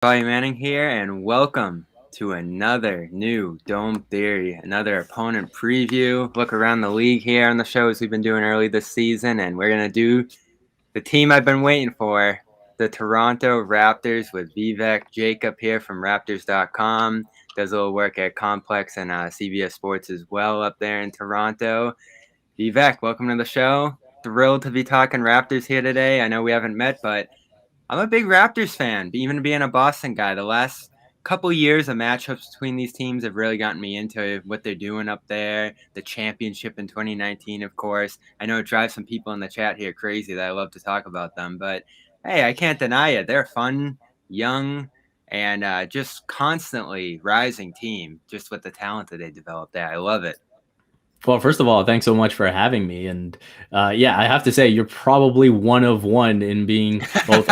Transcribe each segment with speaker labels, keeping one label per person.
Speaker 1: Bobby Manning here, and welcome to another new Dome Theory, another opponent preview. Look around the league here on the shows we've been doing early this season, and we're going to do the team I've been waiting for, the Toronto Raptors, with Vivek Jacob here from Raptors.com. Does a little work at Complex and CBS Sports as well up there in Toronto. Vivek, welcome to the show. Thrilled to be talking Raptors here today. I know we haven't met, but I'm a big Raptors fan, even being a Boston guy. The last couple years of matchups between these teams have really gotten me into what they're doing up there. The championship in 2019, of course. I know it drives some people in the chat here crazy that I love to talk about them, but hey, I can't deny it. They're a fun, young, and just constantly rising team, just with the talent that they developed there. I love it.
Speaker 2: Well, first of all, thanks so much for having me. And yeah, I have to say, you're probably one of one in being both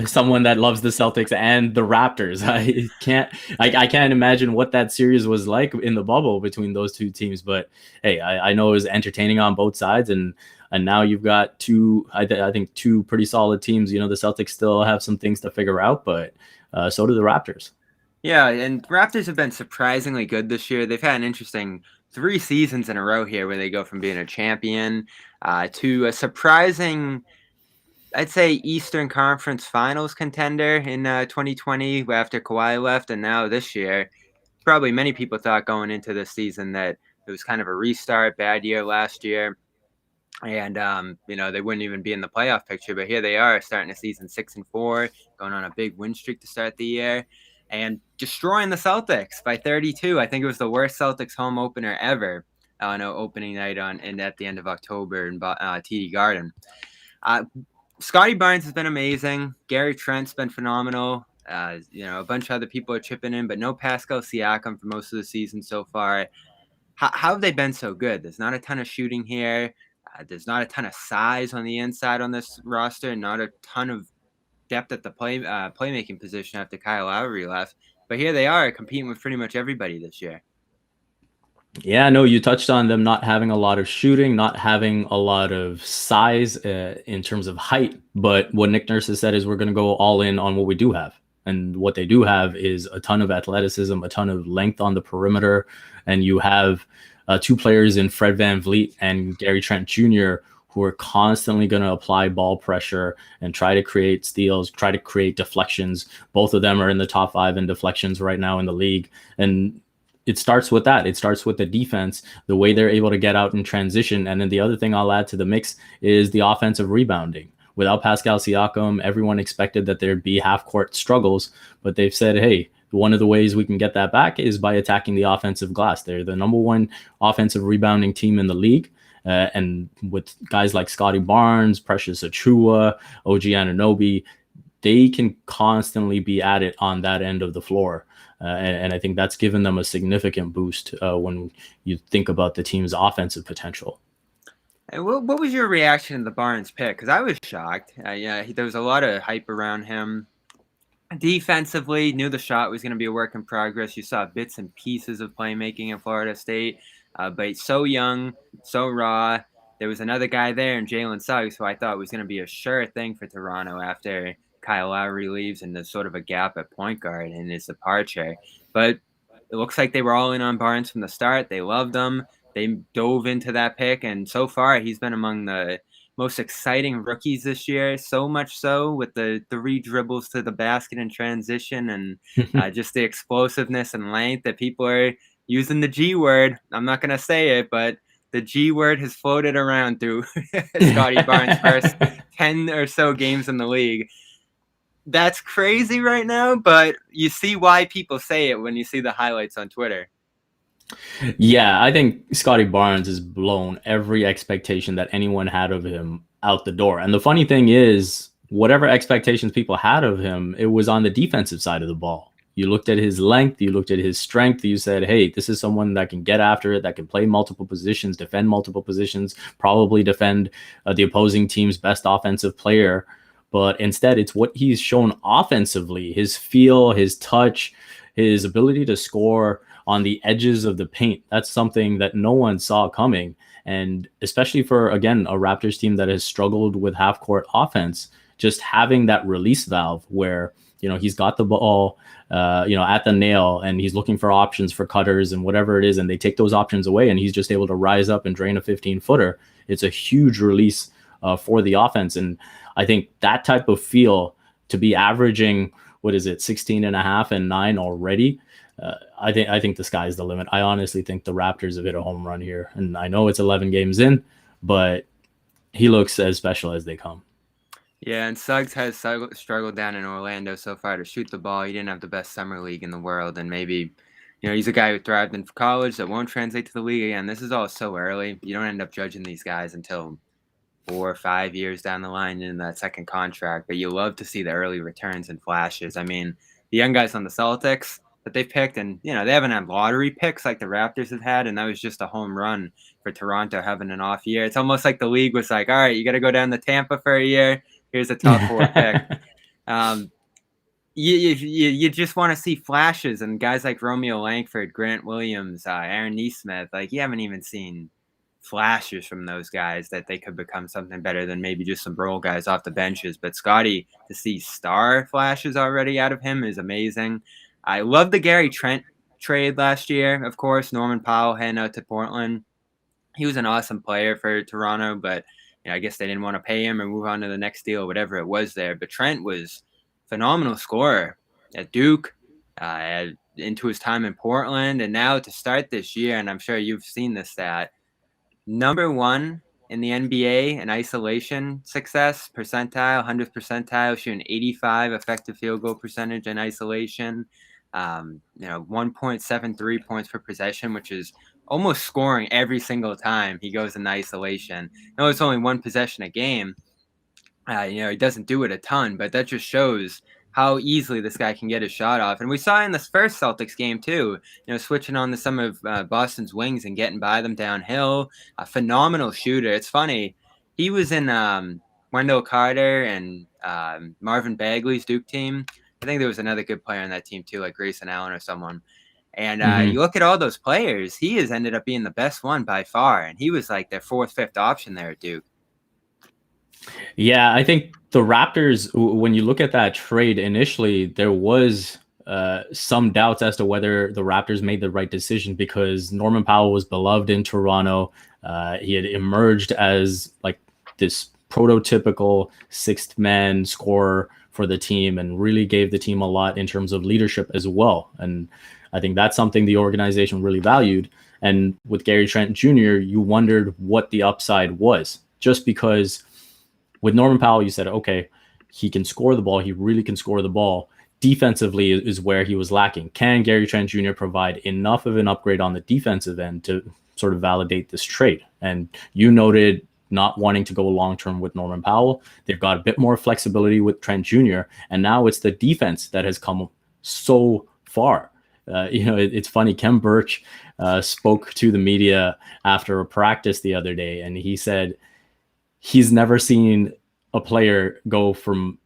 Speaker 2: someone that loves the Celtics and the Raptors. I can't imagine what that series was like in the bubble between those two teams. But hey, I know it was entertaining on both sides, and now you've got I think two pretty solid teams. You know, the Celtics still have some things to figure out, but so do the Raptors.
Speaker 1: Yeah, and Raptors have been surprisingly good this year. They've had an interesting 3 seasons in a row here where they go from being a champion to a surprising, I'd say, Eastern Conference Finals contender in 2020 after Kawhi left, and now this year. Probably many people thought going into this season that it was kind of a restart, bad year last year, and they wouldn't even be in the playoff picture. But here they are, starting the season 6-4, going on a big win streak to start the year, and destroying the Celtics by 32. I think it was the worst Celtics home opener ever. Opening night and at the end of October in TD Garden. Scotty Barnes has been amazing. Gary Trent's been phenomenal. A bunch of other people are chipping in, but no Pascal Siakam for most of the season so far. How have they been so good? There's not a ton of shooting here. There's not a ton of size on the inside on this roster, not a ton of depth at the playmaking position after Kyle Lowry left. But here they are competing with pretty much everybody this year.
Speaker 2: Yeah, no, you touched on them not having a lot of shooting, not having a lot of size in terms of height. But what Nick Nurse has said is we're going to go all in on what we do have. And what they do have is a ton of athleticism, a ton of length on the perimeter. And you have two players in Fred VanVleet and Gary Trent Jr., who are constantly going to apply ball pressure and try to create steals, try to create deflections. Both of them are in the top 5 in deflections right now in the league. And it starts with that. It starts with the defense, the way they're able to get out in transition. And then the other thing I'll add to the mix is the offensive rebounding. Without Pascal Siakam, everyone expected that there'd be half-court struggles, but they've said, hey, one of the ways we can get that back is by attacking the offensive glass. They're the number 1 offensive rebounding team in the league. And with guys like Scotty Barnes, Precious Achiuwa, OG Anunoby, they can constantly be at it on that end of the floor. And I think that's given them a significant boost when you think about the team's offensive potential.
Speaker 1: And what was your reaction to the Barnes pick? Because I was shocked. There was a lot of hype around him. Defensively, knew the shot was going to be a work in progress. You saw bits and pieces of playmaking in Florida State, but he's so young, so raw. There was another guy there in Jalen Suggs who I thought was going to be a sure thing for Toronto after Kyle Lowry leaves and there's sort of a gap at point guard in his departure. But it looks like they were all in on Barnes from the start. They loved him. They dove into that pick, and so far he's been among the most exciting rookies this year, so much so with the 3 dribbles to the basket in transition and just the explosiveness and length that people are using the G word. I'm not going to say it, but the G word has floated around through Scotty Barnes' first 10 or so games in the league. That's crazy right now, but you see why people say it when you see the highlights on Twitter.
Speaker 2: Yeah, I think Scotty Barnes has blown every expectation that anyone had of him out the door. And the funny thing is, whatever expectations people had of him, it was on the defensive side of the ball. You looked at his length, you looked at his strength, you said, hey, this is someone that can get after it, that can play multiple positions, defend multiple positions, probably defend the opposing team's best offensive player. But instead, it's what he's shown offensively, his feel, his touch, his ability to score on the edges of the paint. That's something that no one saw coming. And especially for, again, a Raptors team that has struggled with half-court offense, just having that release valve where, he's got the ball, at the nail, and he's looking for options for cutters and whatever it is, and they take those options away, and he's just able to rise up and drain a 15-footer. It's a huge release for the offense. And I think that type of feel to be averaging, 16 and a half and 9 already. I think the sky's the limit. I honestly think the Raptors have hit a home run here. And I know it's 11 games in, but he looks as special as they come.
Speaker 1: Yeah, and Suggs has struggled down in Orlando so far to shoot the ball. He didn't have the best summer league in the world, and maybe, he's a guy who thrived in college that won't translate to the league again. This is all so early. You don't end up judging these guys until 4 or 5 years down the line in that second contract, but you love to see the early returns and flashes. I mean, the young guys on the Celtics that they've picked, and they haven't had lottery picks like the Raptors have had, and that was just a home run for Toronto having an off year. It's almost like the league was like, all right, you got to go down to Tampa for a year. Here's a top 4 pick. You just want to see flashes, and guys like Romeo Langford, Grant Williams, Aaron Nesmith, like you haven't even seen flashes from those guys that they could become something better than maybe just some role guys off the benches. But Scotty, to see star flashes already out of him is amazing. I love the Gary Trent trade last year. Of course, Norman Powell heading out to Portland. He was an awesome player for Toronto, but I guess they didn't want to pay him or move on to the next deal, whatever it was there. But Trent was a phenomenal scorer at Duke, into his time in Portland, and now to start this year, and I'm sure you've seen this stat, number 1 in the NBA in isolation success percentile, 100th percentile, shooting 85 effective field goal percentage in isolation. 1.73 points per possession, which is almost scoring every single time he goes in isolation. No, it's only 1 possession a game. He doesn't do it a ton, but that just shows how easily this guy can get his shot off. And we saw in this first Celtics game too, switching on to some of Boston's wings and getting by them downhill. A phenomenal shooter. It's funny. He was in Wendell Carter and Marvin Bagley's Duke team. I think there was another good player on that team too, like Grayson Allen or someone. And you look at all those players, he has ended up being the best one by far. And he was like their 4th, 5th option there at Duke.
Speaker 2: Yeah, I think the Raptors, when you look at that trade initially, there was some doubts as to whether the Raptors made the right decision because Norman Powell was beloved in Toronto. He had emerged as like this prototypical 6th man scorer for the team and really gave the team a lot in terms of leadership as well. And I think that's something the organization really valued. And with Gary Trent Jr., you wondered what the upside was, just because with Norman Powell, you said, okay, he can score the ball. He really can score the ball. Defensively is where he was lacking. Can Gary Trent Jr. provide enough of an upgrade on the defensive end to sort of validate this trade? And you noted not wanting to go long-term with Norman Powell. They've got a bit more flexibility with Trent Jr. And now it's the defense that has come so far. It's funny. Kem Birch spoke to the media after a practice the other day, and he said he's never seen a player go from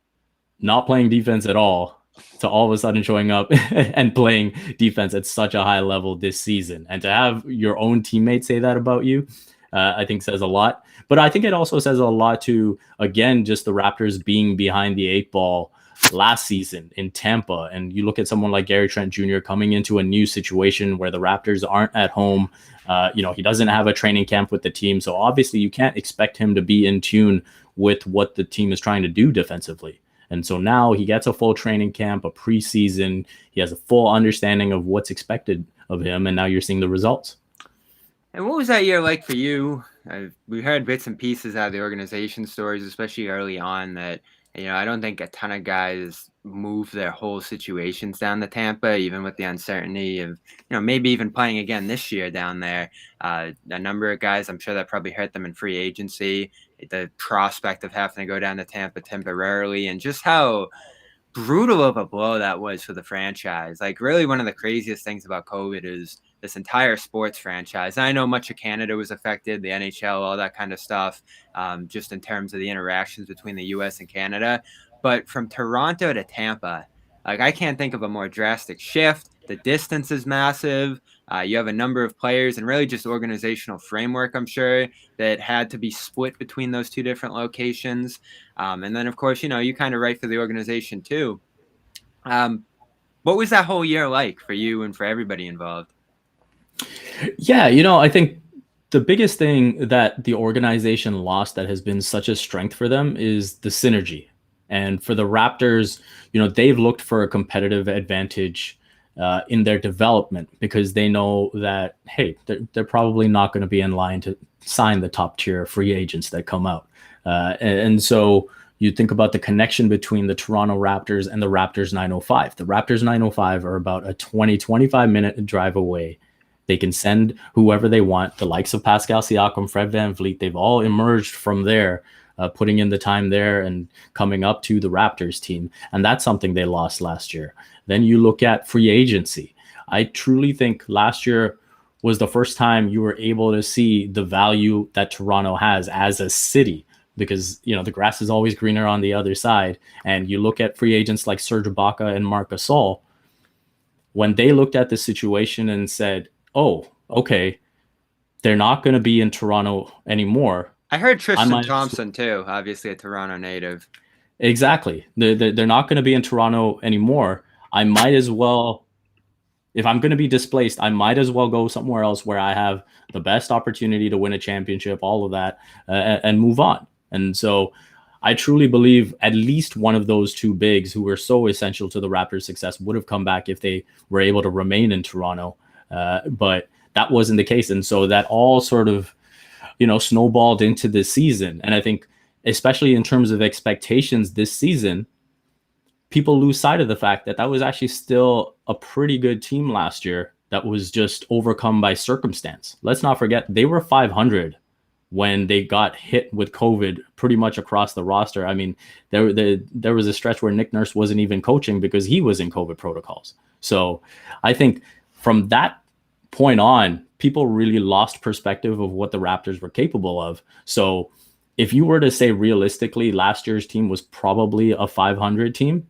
Speaker 2: not playing defense at all to all of a sudden showing up and playing defense at such a high level this season. And to have your own teammates say that about you, I think says a lot. But I think it also says a lot to, again, just the Raptors being behind the 8 ball last season in Tampa. And you look at someone like Gary Trent Jr. coming into a new situation where the Raptors aren't at home. He doesn't have a training camp with the team. So obviously you can't expect him to be in tune with what the team is trying to do defensively. And so now he gets a full training camp, a preseason. He has a full understanding of what's expected of him. And now you're seeing the results.
Speaker 1: And what was that year like for you? We heard bits and pieces out of the organization stories, especially early on, that I don't think a ton of guys move their whole situations down to Tampa, even with the uncertainty of, maybe even playing again this year down there. A number of guys, I'm sure that probably hurt them in free agency, the prospect of having to go down to Tampa temporarily, and just how brutal of a blow that was for the franchise. Like, really one of the craziest things about COVID is this entire sports franchise. And I know much of Canada was affected, the NHL, all that kind of stuff, just in terms of the interactions between the US and Canada. But from Toronto to Tampa, like, I can't think of a more drastic shift. The distance is massive. You have a number of players and really just organizational framework, I'm sure, that had to be split between those 2 different locations. And then, of course, you kind of write for the organization too. What was that whole year like for you and for everybody involved?
Speaker 2: Yeah, I think the biggest thing that the organization lost that has been such a strength for them is the synergy. And for the Raptors, they've looked for a competitive advantage in their development because they know that, hey, they're probably not going to be in line to sign the top tier free agents that come out. And so you think about the connection between the Toronto Raptors and the Raptors 905. The Raptors 905 are about a 25 minute drive away. They can send whoever they want, the likes of Pascal Siakam, Fred VanVleet. They've all emerged from there, putting in the time there and coming up to the Raptors team. And that's something they lost last year. Then you look at free agency. I truly think last year was the first time you were able to see the value that Toronto has as a city, because the grass is always greener on the other side. And you look at free agents like Serge Ibaka and Marc Gasol, when they looked at the situation and said, oh, okay, they're not going to be in Toronto anymore.
Speaker 1: I heard Tristan Thompson too, obviously a Toronto native.
Speaker 2: Exactly. They're not going to be in Toronto anymore. I might as well, if I'm going to be displaced, I might as well go somewhere else where I have the best opportunity to win a championship, all of that, and move on. And so I truly believe at least one of those two bigs who were so essential to the Raptors' success would have come back if they were able to remain in Toronto. But that wasn't the case. And so that all sort of, snowballed into this season. And I think, especially in terms of expectations this season, people lose sight of the fact that that was actually still a pretty good team last year that was just overcome by circumstance. Let's not forget, they were 500 when they got hit with COVID pretty much across the roster. I mean, there was a stretch where Nick Nurse wasn't even coaching because he was in COVID protocols. So I think from that point on, people really lost perspective of what the Raptors were capable of. So if you were to say realistically, last year's team was probably a 500 team,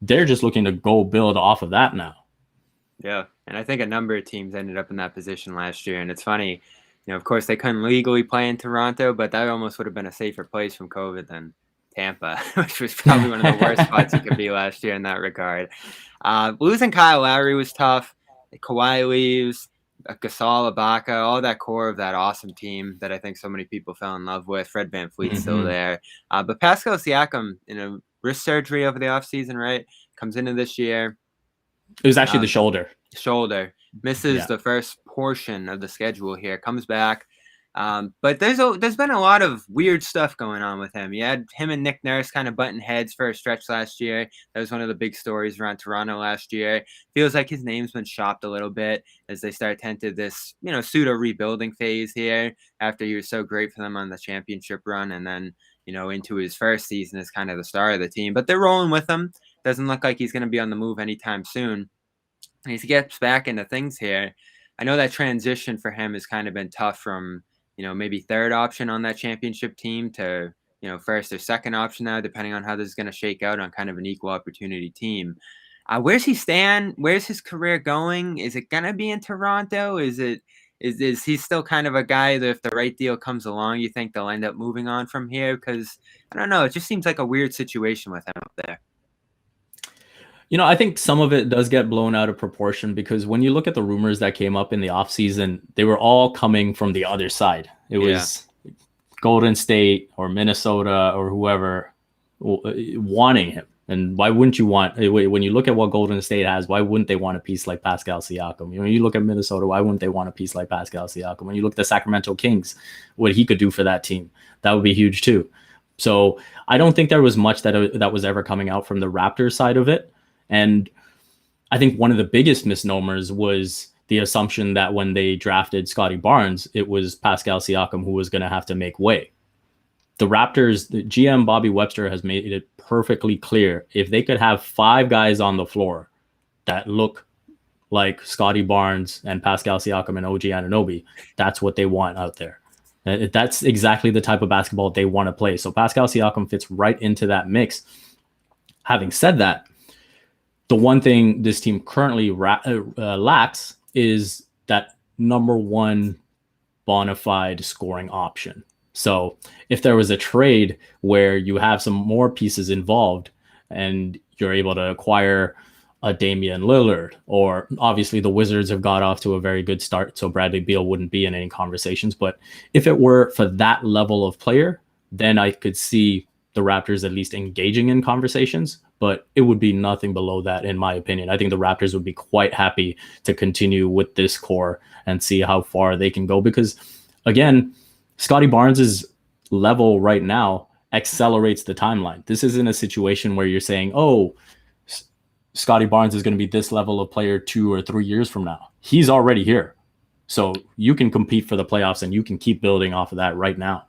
Speaker 2: they're just looking to go build off of that now.
Speaker 1: Yeah, and I think a number of teams ended up in that position last year. And it's funny, of course, they couldn't legally play in Toronto, but that almost would have been a safer place from COVID than Tampa, which was probably one of the worst spots you could be last year in that regard. Losing Kyle Lowry was tough. Kawhi leaves. Gasol, Ibaka, all that core of that awesome team that I think so many people fell in love with. Fred VanVleet's still there. But Pascal Siakam, wrist surgery over the offseason, right? Comes into this year.
Speaker 2: It was actually the shoulder.
Speaker 1: Misses the first portion of the schedule here. Comes back. But there's been a lot of weird stuff going on with him. You had him and Nick Nurse kind of butting heads for a stretch last year. That was one of the big stories around Toronto last year. Feels like his name's been shopped a little bit as they start to enter this, pseudo rebuilding phase here after he was so great for them on the championship run, and then, into his first season as kind of the star of the team. But they're rolling with him. Doesn't look like he's going to be on the move anytime soon. And he gets back into things here. I know that transition for him has kind of been tough from, maybe third option on that championship team to, first or second option now, depending on how this is going to shake out on kind of an equal opportunity team. Where's he stand? Where's his career going? Is it going to be in Toronto? Is he still kind of a guy that if the right deal comes along, you think they'll end up moving on from here? Because I don't know. It just seems like a weird situation with him up there.
Speaker 2: I think some of it does get blown out of proportion because when you look at the rumors that came up in the offseason, they were all coming from the other side. It was Golden State or Minnesota or whoever wanting him. And why wouldn't you want, when you look at what Golden State has, why wouldn't they want a piece like Pascal Siakam? When you look at Minnesota, why wouldn't they want a piece like Pascal Siakam? When you look at the Sacramento Kings, what he could do for that team, that would be huge too. So I don't think there was much that was ever coming out from the Raptors side of it. And I think one of the biggest misnomers was the assumption that when they drafted Scotty Barnes, it was Pascal Siakam who was going to have to make way. The Raptors, the GM Bobby Webster has made it perfectly clear. If they could have 5 guys on the floor that look like Scotty Barnes and Pascal Siakam and OG Anunoby, that's what they want out there. That's exactly the type of basketball they want to play. So Pascal Siakam fits right into that mix. Having said that, the one thing this team currently lacks is that number one bona fide scoring option. So if there was a trade where you have some more pieces involved and you're able to acquire a Damian Lillard, or obviously the Wizards have got off to a very good start, so Bradley Beal wouldn't be in any conversations. But if it were for that level of player, then I could see the Raptors at least engaging in conversations, but it would be nothing below that, in my opinion. I think the Raptors would be quite happy to continue with this core and see how far they can go because, again, Scotty Barnes's level right now accelerates the timeline. This isn't a situation where you're saying, oh, Scotty Barnes is going to be this level of player 2 or 3 years from now. He's already here. So you can compete for the playoffs and you can keep building off of that right now.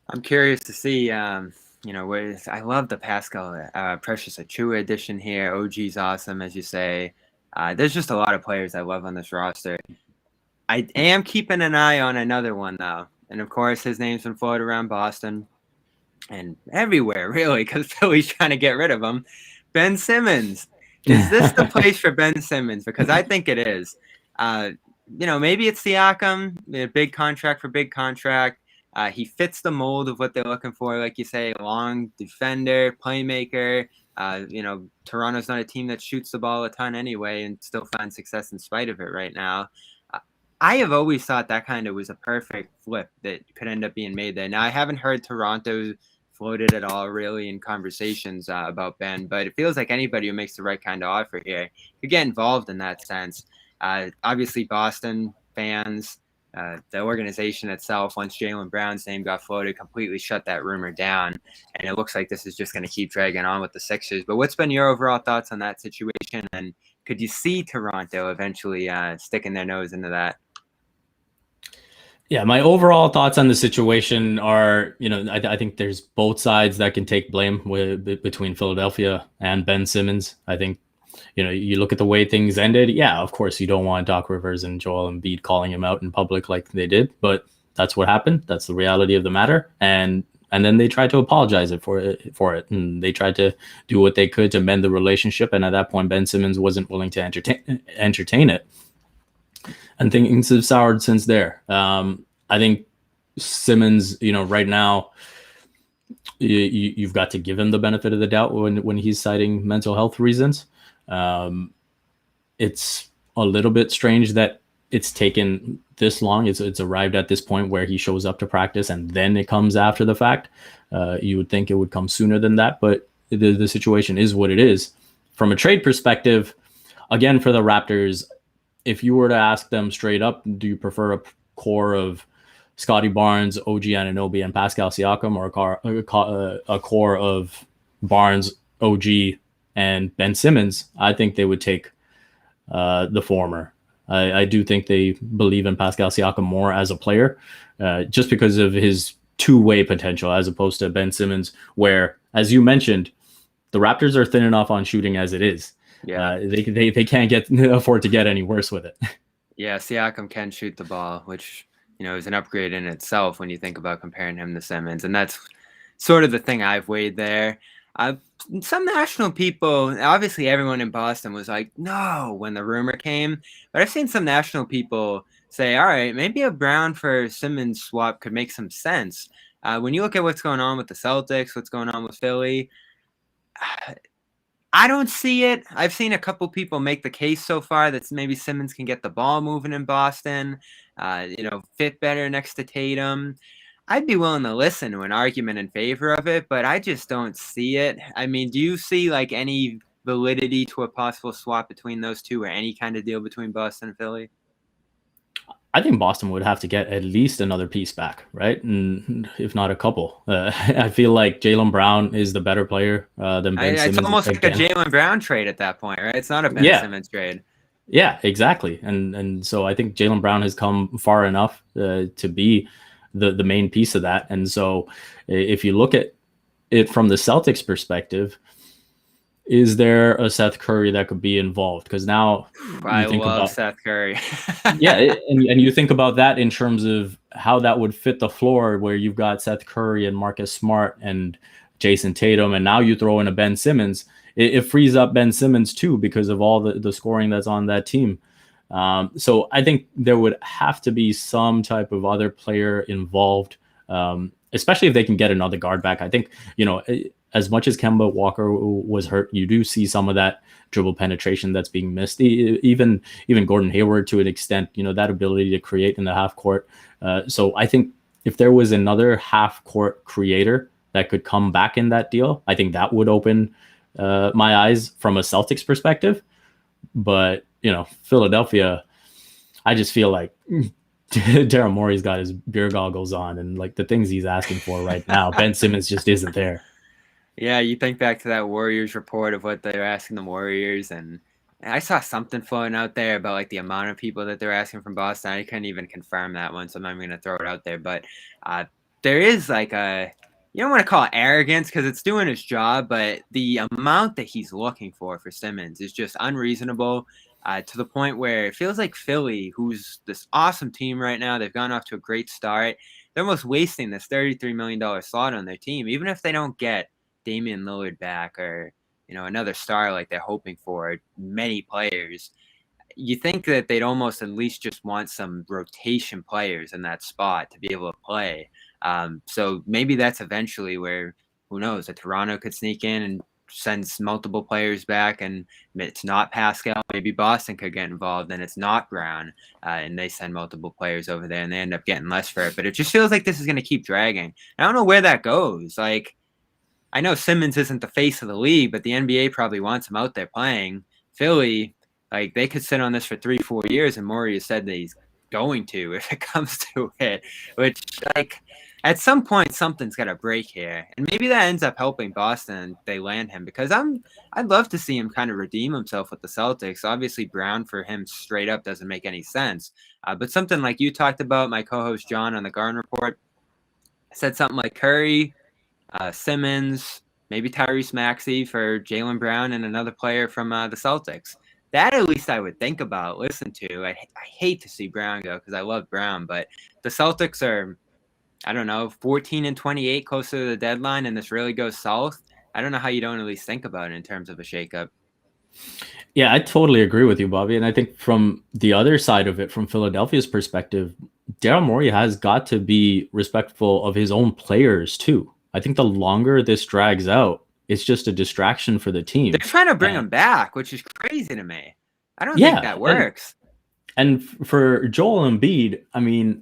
Speaker 1: I'm curious to see, I love the Pascal Precious Achua edition here. OG's awesome, as you say. There's just a lot of players I love on this roster. I am keeping an eye on another one, though. And, of course, his name's been floated around Boston and everywhere, really, because Philly's trying to get rid of him. Ben Simmons. Is this the place for Ben Simmons? Because I think it is. Maybe it's Siakam, a big contract for big contract. He fits the mold of what they're looking for, like you say, long defender, playmaker. Toronto's not a team that shoots the ball a ton anyway and still finds success in spite of it right now. I have always thought that kind of was a perfect flip that could end up being made there. Now, I haven't heard Toronto floated at all really in conversations about Ben, but it feels like anybody who makes the right kind of offer here could get involved in that sense. Obviously, Boston fans, the organization itself, once Jaylen Brown's name got floated, completely shut that rumor down. And it looks like this is just going to keep dragging on with the Sixers. But what's been your overall thoughts on that situation? And could you see Toronto eventually sticking their nose into that?
Speaker 2: Yeah, my overall thoughts on the situation are, I think there's both sides that can take blame between Philadelphia and Ben Simmons. I think, you look at the way things ended. Yeah, of course, you don't want Doc Rivers and Joel Embiid calling him out in public like they did, but that's what happened. That's the reality of the matter. And then they tried to apologize for it, and they tried to do what they could to mend the relationship. And at that point, Ben Simmons wasn't willing to entertain it. And things have soured since there. I think Simmons, right now, you've got to give him the benefit of the doubt when he's citing mental health reasons. It's a little bit strange that it's taken this long. It's arrived at this point where he shows up to practice and then it comes after the fact. You would think it would come sooner than that, but the situation is what it is. From a trade perspective, again, for the Raptors, if you were to ask them straight up, do you prefer a core of Scotty Barnes, OG Anunoby, and Pascal Siakam, or a core of Barnes, OG, and Ben Simmons? I think they would take the former. I do think they believe in Pascal Siakam more as a player, just because of his two-way potential, as opposed to Ben Simmons, where, as you mentioned, the Raptors are thin enough on shooting as it is. Yeah, they can't afford to get any worse with it. Yeah,
Speaker 1: Siakam can shoot the ball, which is an upgrade in itself when you think about comparing him to Simmons, and that's sort of the thing I've weighed there. Some national people, obviously everyone in Boston was like, no, when the rumor came, but I've seen some national people say, all right, maybe a Brown for Simmons swap could make some sense. When you look at what's going on with the Celtics, what's going on with Philly, I don't see it. I've seen a couple people make the case so far that maybe Simmons can get the ball moving in Boston, fit better next to Tatum. I'd be willing to listen to an argument in favor of it, but I just don't see it. I mean, do you see like any validity to a possible swap between those two or any kind of deal between Boston and Philly?
Speaker 2: I think Boston would have to get at least another piece back, right? And if not a couple. I feel like Jaylen Brown is the better player than Ben Simmons.
Speaker 1: It's almost like a Jaylen Brown trade at that point, right? It's not a Ben Simmons trade.
Speaker 2: Yeah, exactly. And so I think Jaylen Brown has come far enough to be the main piece of that. And so if you look at it from the Celtics perspective, is there a Seth Curry that could be involved? Because now
Speaker 1: I love Seth Curry.
Speaker 2: Yeah, and you think about that in terms of how that would fit the floor, where you've got Seth Curry and Marcus Smart and Jason Tatum, and now you throw in a Ben Simmons. It frees up Ben Simmons too because of all the scoring that's on that team. So I think there would have to be some type of other player involved, especially if they can get another guard back. I think, as much as Kemba Walker was hurt, you do see some of that dribble penetration that's being missed. Even Gordon Hayward to an extent, that ability to create in the half court. So I think if there was another half court creator that could come back in that deal, I think that would open my eyes from a Celtics perspective. But Philadelphia, I just feel like Daryl Morey's got his beer goggles on, and like the things he's asking for right now, Ben Simmons just isn't there.
Speaker 1: Yeah, you think back to that Warriors report of what they're asking the Warriors, and I saw something floating out there about like the amount of people that they're asking from Boston. I couldn't even confirm that one, so I'm not even going to throw it out there. But there is like you don't want to call it arrogance because it's doing its job, but the amount that he's looking for Simmons is just unreasonable. To the point where it feels like Philly, who's this awesome team right now, they've gone off to a great start. They're almost wasting this $33 million slot on their team, even if they don't get Damian Lillard back or another star like they're hoping for, many players. You think that they'd almost at least just want some rotation players in that spot to be able to play. So maybe that's eventually where, who knows, a Toronto could sneak in and sends multiple players back, and it's not Pascal. Maybe Boston could get involved, and it's not Brown, and they send multiple players over there, and they end up getting less for it. But it just feels like this is going to keep dragging. I don't know where that goes. Like, I know Simmons isn't the face of the league, but the NBA probably wants him out there playing. Philly, like, they could sit on this for 3-4 years, and Morey has said that he's going to if it comes to it, which, like, at some point something's got to break here, and maybe that ends up helping Boston. They land him, because I'd love to see him kind of redeem himself with the Celtics. Obviously, Brown for him straight up doesn't make any sense, but something like you talked about, my co-host John on the Garden Report said something like Curry, Simmons, maybe Tyrese Maxey for Jaylen Brown and another player from the Celtics. That at least I would think about, listen to. I hate to see Brown go because I love Brown, but the Celtics are, I don't know, 14-28 closer to the deadline, and this really goes south. I don't know how you don't at least think about it in terms of a shakeup.
Speaker 2: Yeah, I totally agree with you, Bobby. And I think from the other side of it, from Philadelphia's perspective, Daryl Morey has got to be respectful of his own players too. I think the longer this drags out, it's just a distraction for the team.
Speaker 1: They're trying to bring him back, which is crazy to me. I don't think that works.
Speaker 2: And for Joel Embiid, I mean,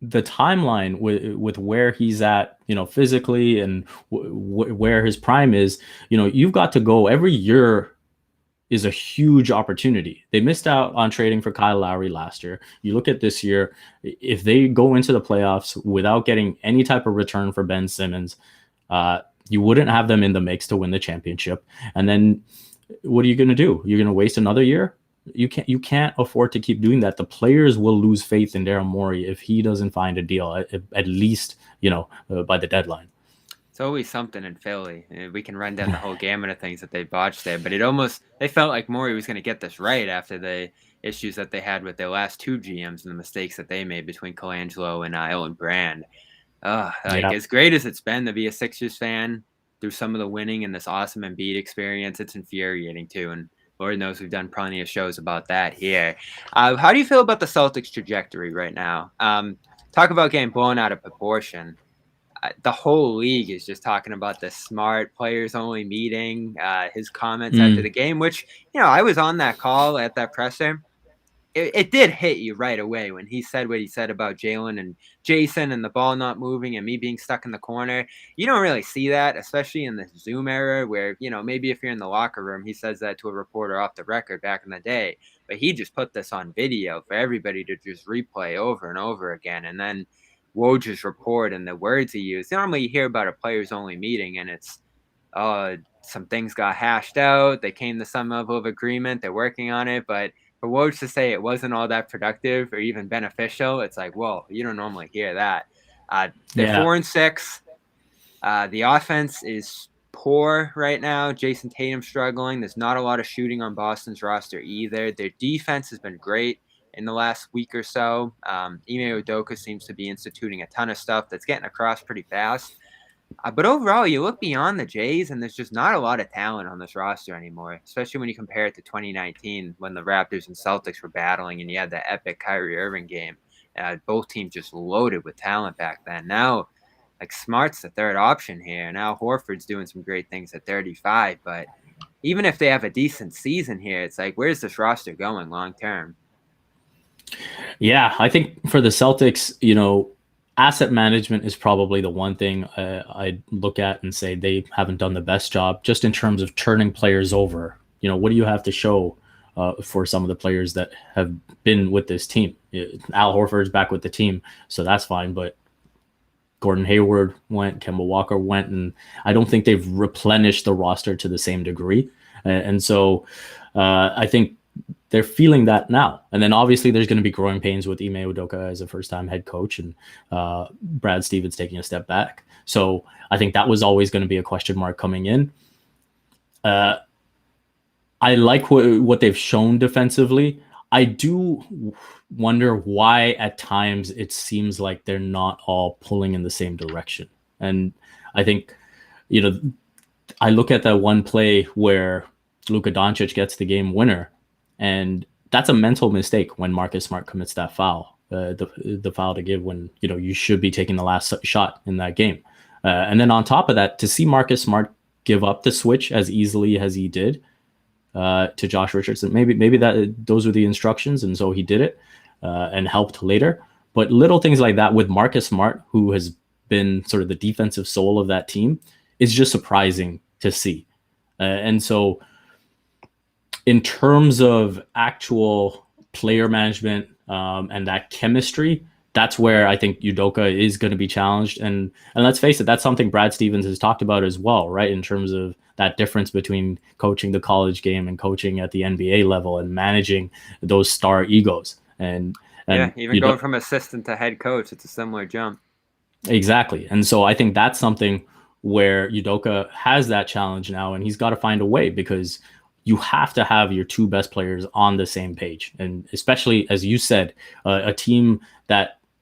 Speaker 2: the timeline with where he's at, physically, and where his prime is, you've got to go every year is a huge opportunity. They missed out on trading for Kyle Lowry last year. You look at this year, if they go into the playoffs without getting any type of return for Ben Simmons, you wouldn't have them in the mix to win the championship. And then what are you going to do? You're going to waste another year? You can't afford to keep doing that. The players will lose faith in Daryl Morey if he doesn't find a deal, at least, by the deadline.
Speaker 1: It's always something in Philly. We can run down the whole gamut of things that they botched there, but they felt like Morey was going to get this right after the issues that they had with their last two GMs and the mistakes that they made between Colangelo and Elton Brand. As great as it's been to be a Sixers fan through some of the winning and this awesome Embiid experience, it's infuriating too. And Lord knows we've done plenty of shows about that here. How do you feel about the Celtics trajectory right now? Talk about getting blown out of proportion. The whole league is just talking about the smart players only meeting, his comments after the game, which, I was on that call at that presser. It did hit you right away when he said what he said about Jaylen and Jason and the ball not moving and me being stuck in the corner. You don't really see that, especially in the Zoom era where, maybe if you're in the locker room, he says that to a reporter off the record back in the day. But he just put this on video for everybody to just replay over and over again. And then Woj's report and the words he used. Normally you hear about a players only meeting and it's, some things got hashed out. They came to some level of agreement. They're working on it. But for Woj to say it wasn't all that productive or even beneficial, it's like, whoa, you don't normally hear that. They're 4-6. The offense is poor right now. Jason Tatum struggling. There's not a lot of shooting on Boston's roster either. Their defense has been great in the last week or so. Ime Udoka seems to be instituting a ton of stuff that's getting across pretty fast. But overall, you look beyond the Jays, and there's just not a lot of talent on this roster anymore, especially when you compare it to 2019 when the Raptors and Celtics were battling and you had the epic Kyrie Irving game. Both teams just loaded with talent back then. Now, like Smart's the third option here. Now Horford's doing some great things at 35, but even if they have a decent season here, it's like, where's this roster going long term?
Speaker 2: Yeah, I think for the Celtics, asset management is probably the one thing I look at and say they haven't done the best job just in terms of turning players over. What do you have to show for some of the players that have been with this team? Al Horford's back with the team, so that's fine. But Gordon Hayward went, Kemba Walker went, and I don't think they've replenished the roster to the same degree. And so I think they're feeling that now. And then obviously there's going to be growing pains with Ime Udoka as a first-time head coach and Brad Stevens taking a step back. So I think that was always going to be a question mark coming in. I like what they've shown defensively. I do wonder why at times it seems like they're not all pulling in the same direction. And I think, I look at that one play where Luka Doncic gets the game winner, and that's a mental mistake when Marcus Smart commits that foul, the foul to give when, you should be taking the last shot in that game. And then on top of that, to see Marcus Smart give up the switch as easily as he did, to Josh Richardson. Maybe that those were the instructions, and so he did it and helped later. But little things like that with Marcus Smart, who has been sort of the defensive soul of that team, is just surprising to see. And so, in terms of actual player management and that chemistry, that's where I think Udoka is going to be challenged. And let's face it, that's something Brad Stevens has talked about as well, right? In terms of that difference between coaching the college game and coaching at the NBA level and managing those star egos. And
Speaker 1: Yeah, even going from assistant to head coach, it's a similar jump.
Speaker 2: Exactly. And so I think that's something where Udoka has that challenge now, and he's got to find a way, because you have to have your two best players on the same page. And especially, as you said, a team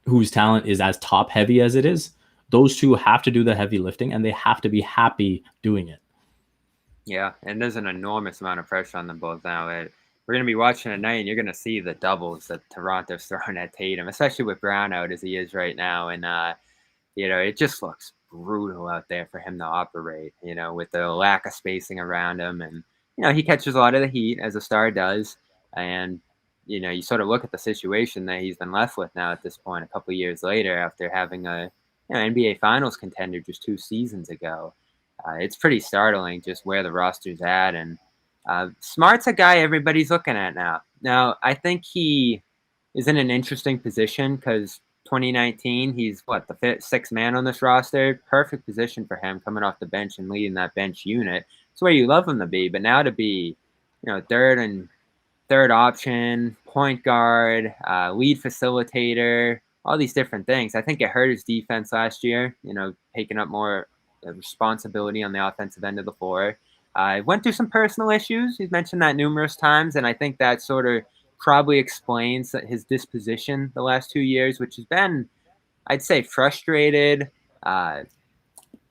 Speaker 2: whose talent is as top heavy as it is, those two have to do the heavy lifting, and they have to be happy doing it.
Speaker 1: Yeah, and there's an enormous amount of pressure on them both now. We're going to be watching tonight, and you're going to see the doubles that Toronto's throwing at Tatum, especially with Brown out as he is right now. And, it just looks brutal out there for him to operate, with the lack of spacing around him. And, he catches a lot of the heat, as a star does. And, you sort of look at the situation that he's been left with now at this point, a couple of years later, after having a NBA Finals contender just 2 seasons ago. It's pretty startling just where the roster's at. And Smart's a guy everybody's looking at now. Now, I think he is in an interesting position because 2019, he's the sixth man on this roster. Perfect position for him coming off the bench and leading that bench unit. It's where you love him to be. But now to be, third option, point guard, lead facilitator, all these different things. I think it hurt his defense last year, taking up more responsibility on the offensive end of the floor. Went through some personal issues. He's mentioned that numerous times, and I think that sort of probably explains his disposition the last 2 years, which has been, I'd say, frustrated. I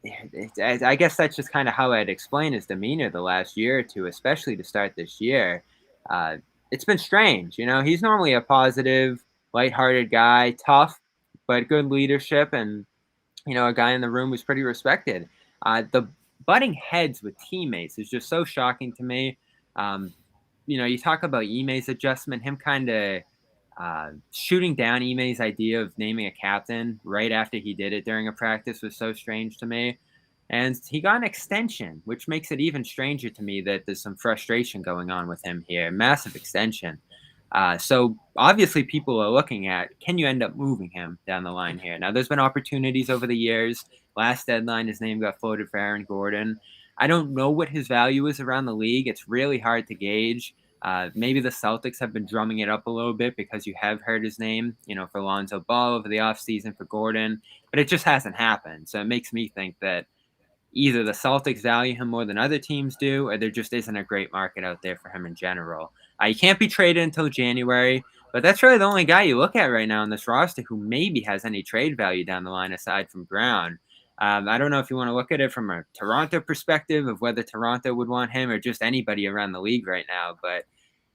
Speaker 1: guess that's just kind of how I'd explain his demeanor the last year or two, especially to start this year. It's been strange. He's normally a positive, lighthearted guy, tough, but good leadership, and a guy in the room who's pretty respected. The butting heads with teammates is just so shocking to me. You talk about Ime's adjustment, him kind of shooting down Ime's idea of naming a captain right after he did it during a practice was so strange to me. And he got an extension, which makes it even stranger to me that there's some frustration going on with him here. Massive extension. So obviously people are looking at, can you end up moving him down the line here? Now, there's been opportunities over the years. Last deadline, his name got floated for Aaron Gordon. I don't know what his value is around the league. It's really hard to gauge. Maybe the Celtics have been drumming it up a little bit because you have heard his name, for Lonzo Ball over the offseason for Gordon, but it just hasn't happened. So it makes me think that either the Celtics value him more than other teams do, or there just isn't a great market out there for him in general. He can't be traded until January, but that's really the only guy you look at right now on this roster who maybe has any trade value down the line aside from Brown. I don't know if you want to look at it from a Toronto perspective of whether Toronto would want him or just anybody around the league right now, but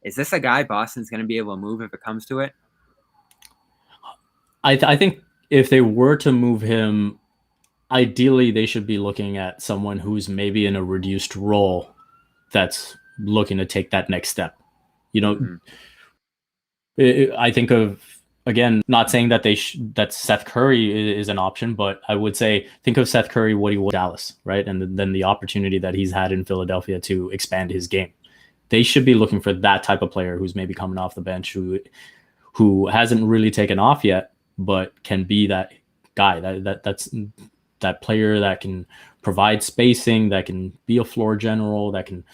Speaker 1: is this a guy Boston's going to be able to move if it comes to it?
Speaker 2: I think if they were to move him, ideally they should be looking at someone who's maybe in a reduced role that's looking to take that next step. You know,
Speaker 1: Mm-hmm.
Speaker 2: I think of, again, not saying that that Seth Curry is an option, but I would say think of Seth Curry what he was in Dallas, right? And then the opportunity that he's had in Philadelphia to expand his game. They should be looking for that type of player who's maybe coming off the bench, who hasn't really taken off yet, but can be that guy, that's that player that can provide spacing, that can be a floor general, that can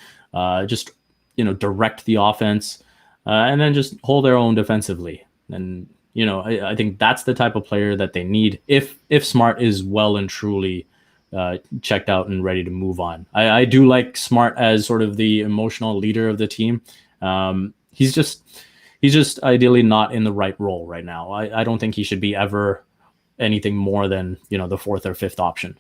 Speaker 2: just direct the offense, and then just hold their own defensively. And I think that's the type of player that they need if Smart is well and truly checked out and ready to move on. I do like Smart as sort of the emotional leader of the team. He's just ideally not in the right role right now. I don't think he should be ever anything more than the fourth or fifth option.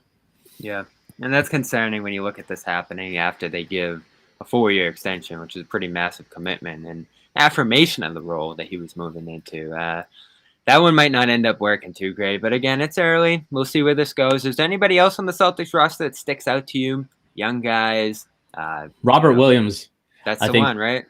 Speaker 1: Yeah, and that's concerning when you look at this happening after they give a 4-year extension, which is a pretty massive commitment and affirmation of the role that he was moving into. That one might not end up working too great, but again, it's early. We'll see where this goes. Is there anybody else on the Celtics roster that sticks out to you? Young guys.
Speaker 2: Robert Williams.
Speaker 1: That's the one, right?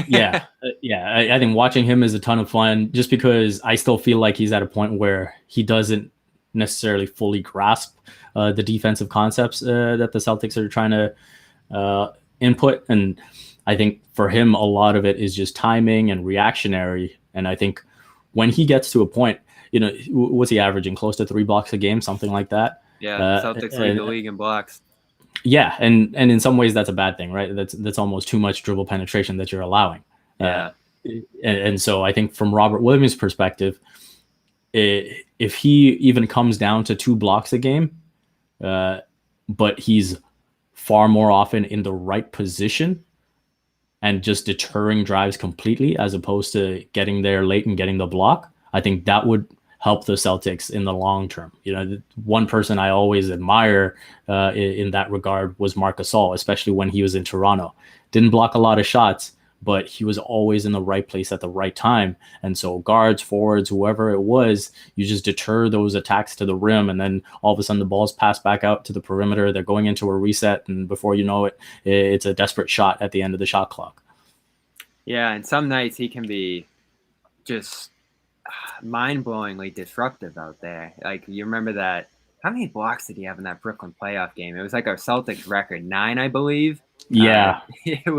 Speaker 2: yeah. I think watching him is a ton of fun, just because I still feel like he's at a point where he doesn't necessarily fully grasp the defensive concepts that the Celtics are trying to input. And I think for him, a lot of it is just timing and reactionary. And I think when he gets to a point, what's he averaging? Close to 3 blocks a game, something like that.
Speaker 1: Yeah, Celtics lead the league in blocks.
Speaker 2: Yeah, and in some ways that's a bad thing, right? That's almost too much dribble penetration that you're allowing.
Speaker 1: Yeah.
Speaker 2: And so I think from Robert Williams' perspective, if he even comes down to 2 blocks a game, but he's far more often in the right position and just deterring drives completely, as opposed to getting there late and getting the block, I think that would help the Celtics in the long term. One person I always admire in that regard was Marc Gasol, especially when he was in Toronto. Didn't block a lot of shots, but he was always in the right place at the right time. And so guards, forwards, whoever it was, you just deter those attacks to the rim, and then all of a sudden the ball's passed back out to the perimeter. They're going into a reset, and before you know it, it's a desperate shot at the end of the shot clock.
Speaker 1: Yeah, and some nights he can be just mind-blowingly disruptive out there. Like, you remember that? How many blocks did he have in that Brooklyn playoff game? It was like our Celtics record, 9, I believe.
Speaker 2: Yeah.
Speaker 1: It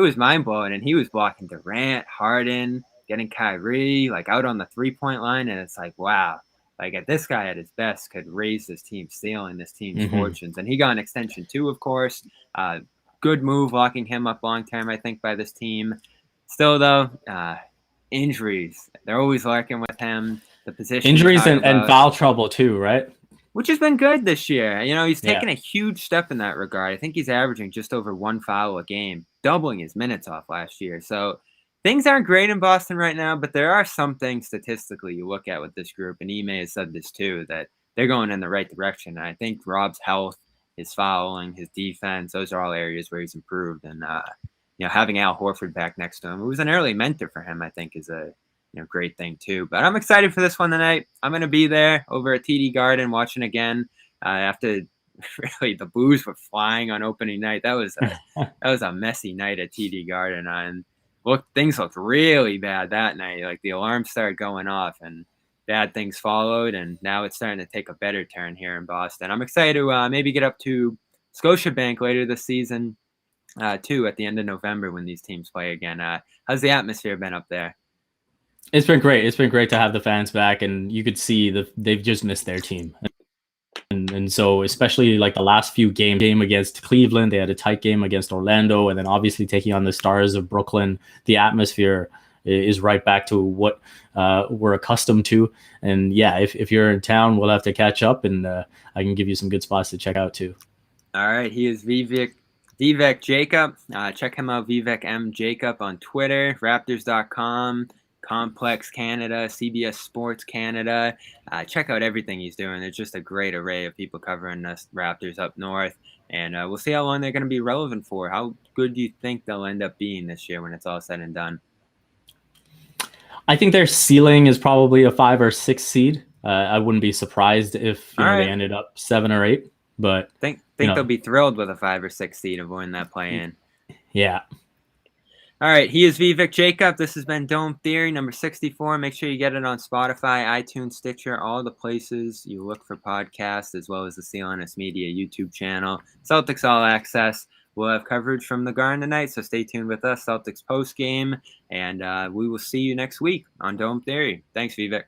Speaker 1: was mind-blowing, and he was blocking Durant, Harden, getting Kyrie, like, out on the three-point line, and it's like, wow. Like, if this guy at his best could raise this team's ceiling, this team's fortunes. And he got an extension too, of course. Good move locking him up long-term, I think, by this team. Still, though, injuries. They're always lurking with him. The position
Speaker 2: injuries and foul trouble too, right?
Speaker 1: Which has been good this year. He's taken a huge step in that regard. I think he's averaging just over 1 foul a game, doubling his minutes off last year. So things aren't great in Boston right now, but there are some things statistically you look at with this group, and Ime has said this too, that they're going in the right direction. And I think Rob's health, his fouling, his defense, those are all areas where he's improved. And having Al Horford back next to him, who was an early mentor for him, I think is a great thing too. But I'm excited for this one tonight. I'm going to be there over at TD Garden watching again. After really the boos were flying on opening night. That was a messy night at TD Garden. And things looked really bad that night. Like, the alarm started going off and bad things followed. And now it's starting to take a better turn here in Boston. I'm excited to maybe get up to Scotiabank later this season too, at the end of November when these teams play again. How's the atmosphere been up there?
Speaker 2: It's been great. It's been great to have the fans back, and you could see they've just missed their team. And so, especially like the last few game against Cleveland, they had a tight game against Orlando, and then obviously taking on the Stars of Brooklyn, the atmosphere is right back to what we're accustomed to. And yeah, if you're in town, we'll have to catch up, and I can give you some good spots to check out too.
Speaker 1: All right. He is Vivek Jacob. Check him out, Vivek M. Jacob, on Twitter, Raptors.com. Complex Canada, CBS Sports Canada. Check out everything he's doing. There's just a great array of people covering us Raptors up north. And we'll see how long they're going to be relevant for. How good do you think they'll end up being this year when it's all said and done?
Speaker 2: I think their ceiling is probably a 5 or 6 seed. I wouldn't be surprised if
Speaker 1: All
Speaker 2: they
Speaker 1: right.
Speaker 2: ended up 7 or 8. But
Speaker 1: Think
Speaker 2: you
Speaker 1: they'll
Speaker 2: know,
Speaker 1: be thrilled with a 5 or 6 seed avoiding that play in.
Speaker 2: yeah.
Speaker 1: All right, he is Vivek Jacob. This has been Dome Theory number 64. Make sure you get it on Spotify, iTunes, Stitcher, all the places you look for podcasts, as well as the CLNS Media YouTube channel. Celtics All Access. We'll have coverage from the Garden tonight, so stay tuned with us. Celtics post game, and we will see you next week on Dome Theory. Thanks, Vivek.